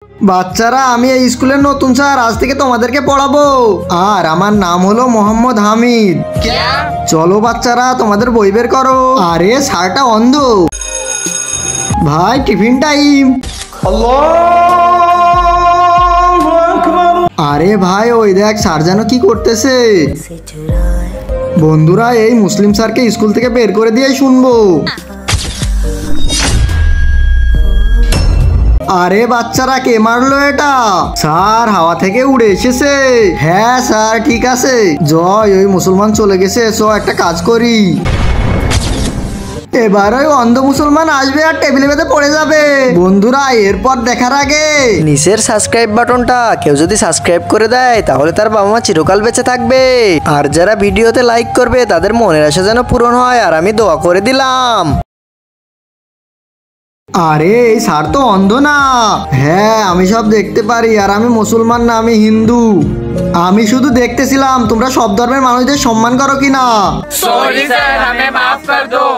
বাচ্চারা আমি এই স্কুলের নতুন স্যার, আজ থেকে তোমাদেরকে পড়াবো। আর আমার নাম হলো মোহাম্মদ হামিদ। চলো বাচ্চারা তোমাদের বই বের করো। আরে স্যারটা অন্ধ। ভাই টিফিন টাইম। আরে ভাই ওই দেখ স্যার যেন কি করতেছে। বন্ধুরা এই মুসলিম স্যারকে স্কুল থেকে বের করে দিয়ে শুনবো। আরে বাচ্চারা কে মারলো এটা? স্যার হাওয়া থেকে উড়ে এসেছে। হ্যাঁ স্যার ঠিক আছে। জয় ওই মুসলমান চলে গেছে, সো একটা কাজ করি। এবার ওই অন্ধ মুসলমান আসবে আর টেবিলে বেঁধে পড়ে যাবে। বন্ধুরা এরপর দেখার আগে নিচের সাবস্ক্রাইব বাটনটা কেউ যদি সাবস্ক্রাইব করে দেয় তাহলে তার বাবা মা চিরকাল বেঁচে থাকবে। আর যারা ভিডিওতে লাইক করবে তাদের মনের আশা যেন পূরণ হয়, আর আমি দোয়া করে দিলাম। আরে এই স্যার তো অন্ধ না। হ্যাঁ আমি সব দেখতে পারি, আর আমি মুসলমান না, আমি হিন্দু। আমি শুধু দেখতেছিলাম তোমরা সব ধর্মের মানুষদের সম্মান করো কিনা। सॉरी सर, हमें माफ कर दो।